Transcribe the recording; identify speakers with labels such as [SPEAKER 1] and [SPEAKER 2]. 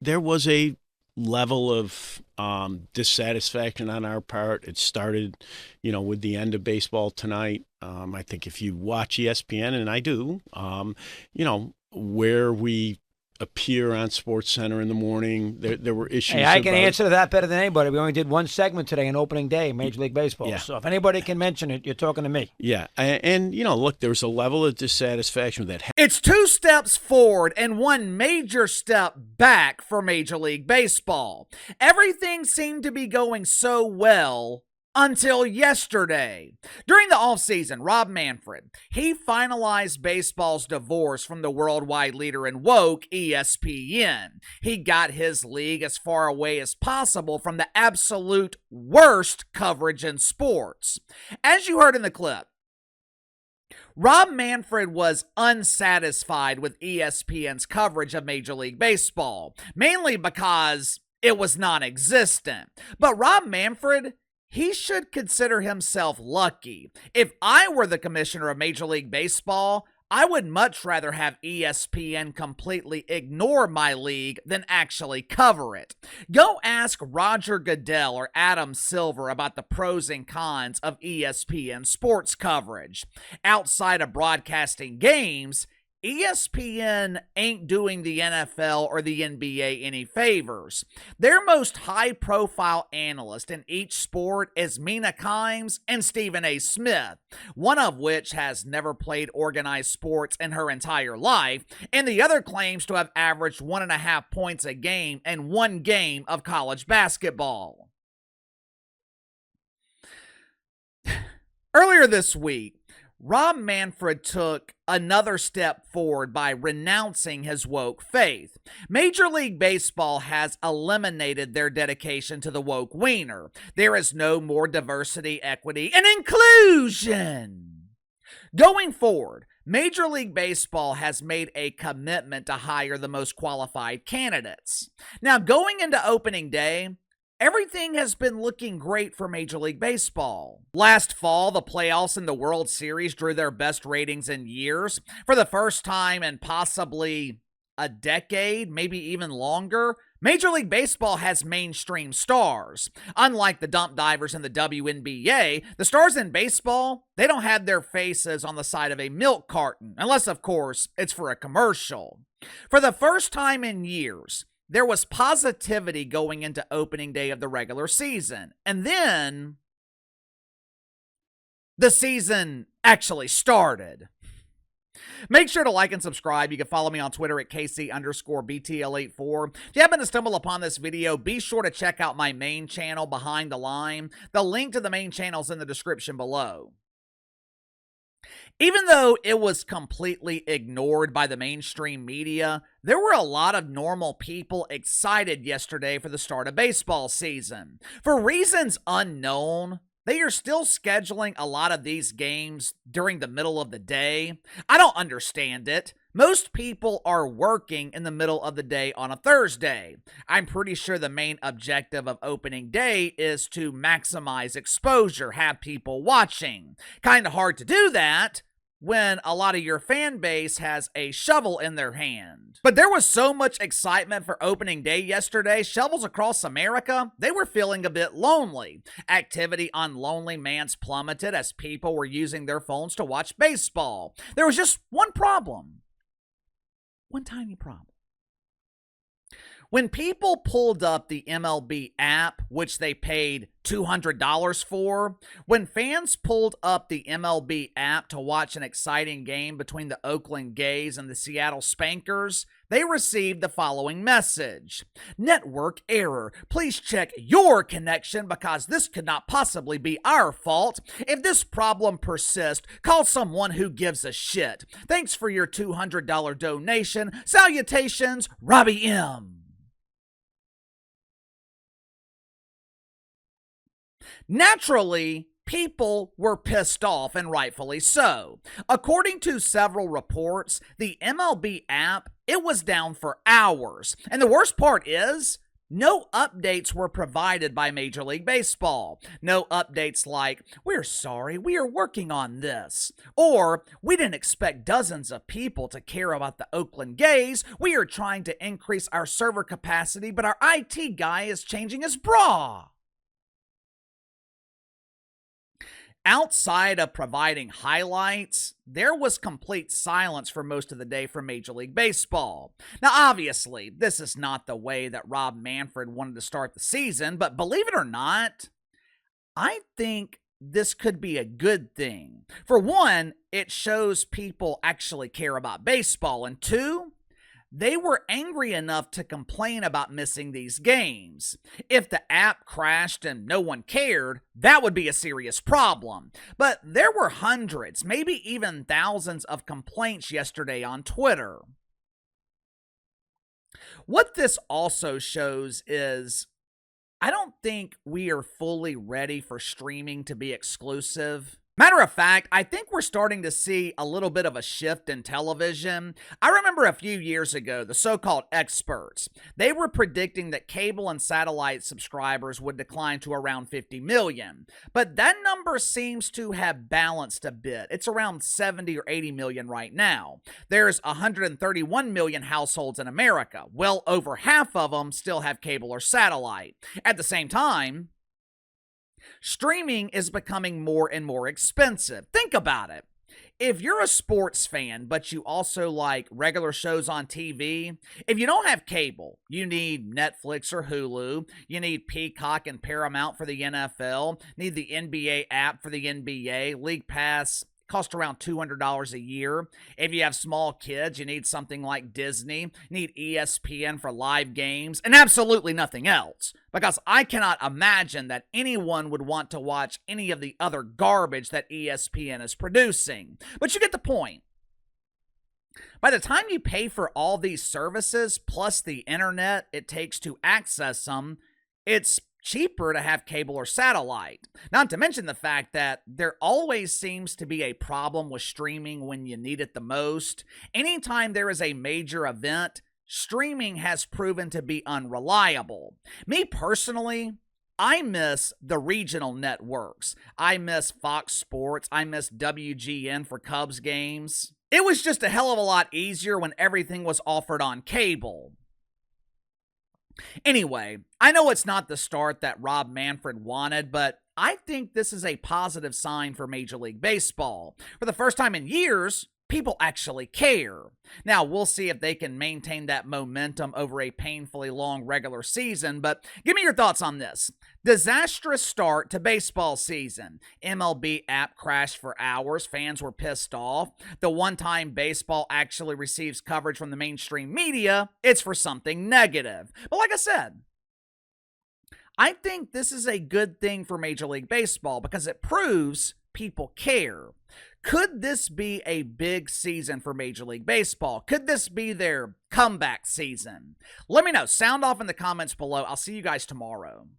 [SPEAKER 1] there was a level of dissatisfaction on our part. It started, with the end of baseball tonight. I think if you watch ESPN, and I do, where we appear on Sports Center in the morning, there were issues.
[SPEAKER 2] Hey, I can answer that better than anybody. We only did one segment today on opening day, Major League Baseball.
[SPEAKER 1] Yeah.
[SPEAKER 2] So if anybody can mention it, you're talking to me.
[SPEAKER 1] Yeah, and look, there was a level of dissatisfaction that.
[SPEAKER 3] It's 2 steps forward and 1 major step back for Major League Baseball. Everything seemed to be going so well until yesterday. During the offseason, Rob Manfred, he finalized baseball's divorce from the worldwide leader in woke, ESPN. He got his league as far away as possible from the absolute worst coverage in sports. As you heard in the clip, Rob Manfred was unsatisfied with ESPN's coverage of Major League Baseball, mainly because it was non-existent. But Rob Manfred, he should consider himself lucky. If I were the commissioner of Major League Baseball, I would much rather have ESPN completely ignore my league than actually cover it. Go ask Roger Goodell or Adam Silver about the pros and cons of ESPN sports coverage. Outside of broadcasting games, ESPN ain't doing the NFL or the NBA any favors. Their most high-profile analyst in each sport is Mina Kimes and Stephen A. Smith, one of which has never played organized sports in her entire life, and the other claims to have averaged 1.5 points a game in one game of college basketball. Earlier this week, Rob Manfred took another step forward by renouncing his woke faith. Major League Baseball has eliminated their dedication to the woke wiener. There is no more diversity, equity, and inclusion. Going forward, Major League Baseball has made a commitment to hire the most qualified candidates. Now, going into opening day, everything has been looking great for Major League Baseball. Last fall, the playoffs and the World Series drew their best ratings in years. For the first time in possibly a decade, maybe even longer, Major League Baseball has mainstream stars. Unlike the dump divers in the WNBA, the stars in baseball, they don't have their faces on the side of a milk carton, unless, of course, it's for a commercial. For the first time in years, there was positivity going into opening day of the regular season. And then the season actually started. Make sure to like and subscribe. You can follow me on Twitter at KC_BTL84. If you happen to stumble upon this video, be sure to check out my main channel, Behind the Line. The link to the main channel is in the description below. Even though it was completely ignored by the mainstream media, there were a lot of normal people excited yesterday for the start of baseball season. For reasons unknown, they are still scheduling a lot of these games during the middle of the day. I don't understand it. Most people are working in the middle of the day on a Thursday. I'm pretty sure the main objective of opening day is to maximize exposure, have people watching. Kind of hard to do that when a lot of your fan base has a shovel in their hand. But there was so much excitement for opening day yesterday, shovels across America, they were feeling a bit lonely. Activity on Lonely Man's plummeted as people were using their phones to watch baseball. There was just one problem. One tiny problem. When people pulled up the MLB app, which they paid $200 for, when fans pulled up the MLB app to watch an exciting game between the Oakland Gays and the Seattle Spankers, they received the following message. Network error. Please check your connection because this could not possibly be our fault. If this problem persists, call someone who gives a shit. Thanks for your $200 donation. Salutations, Robbie M. Naturally, people were pissed off, and rightfully so. According to several reports, the MLB app, it was down for hours. And the worst part is, no updates were provided by Major League Baseball. No updates like, "We're sorry, we are working on this," or "We didn't expect dozens of people to care about the Oakland Gays. We are trying to increase our server capacity, but our IT guy is changing his bra." Outside of providing highlights, there was complete silence for most of the day from Major League Baseball. Now, obviously, this is not the way that Rob Manfred wanted to start the season, but believe it or not, I think this could be a good thing. For one, it shows people actually care about baseball, and two, they were angry enough to complain about missing these games. If the app crashed and no one cared, that would be a serious problem. But there were hundreds, maybe even thousands of complaints yesterday on Twitter. What this also shows is I don't think we are fully ready for streaming to be exclusive. Matter of fact, I think we're starting to see a little bit of a shift in television. I remember a few years ago, the so-called experts, they were predicting that cable and satellite subscribers would decline to around 50 million. But that number seems to have balanced a bit. It's around 70 or 80 million right now. There's 131 million households in America. Well over half of them still have cable or satellite. At the same time, streaming is becoming more and more expensive. Think about it. If you're a sports fan, but you also like regular shows on TV, if you don't have cable, you need Netflix or Hulu, you need Peacock and Paramount for the NFL, need the NBA app for the NBA, League Pass cost around $200 a year. If you have small kids, you need something like Disney, you need ESPN for live games, and absolutely nothing else. Because I cannot imagine that anyone would want to watch any of the other garbage that ESPN is producing. But you get the point. By the time you pay for all these services, plus the internet it takes to access them, it's cheaper to have cable or satellite. Not to mention the fact that there always seems to be a problem with streaming when you need it the most. Anytime there is a major event, streaming has proven to be unreliable. Me personally, I miss the regional networks. I miss Fox Sports. I miss WGN for Cubs games. It was just a hell of a lot easier when everything was offered on cable. Anyway, I know it's not the start that Rob Manfred wanted, but I think this is a positive sign for Major League Baseball. For the first time in years, people actually care. Now, we'll see if they can maintain that momentum over a painfully long regular season, but give me your thoughts on this. Disastrous start to baseball season. MLB app crashed for hours. Fans were pissed off. The one time baseball actually receives coverage from the mainstream media, it's for something negative. But like I said, I think this is a good thing for Major League Baseball because it proves people care. Could this be a big season for Major League Baseball? Could this be their comeback season? Let me know. Sound off in the comments below. I'll see you guys tomorrow.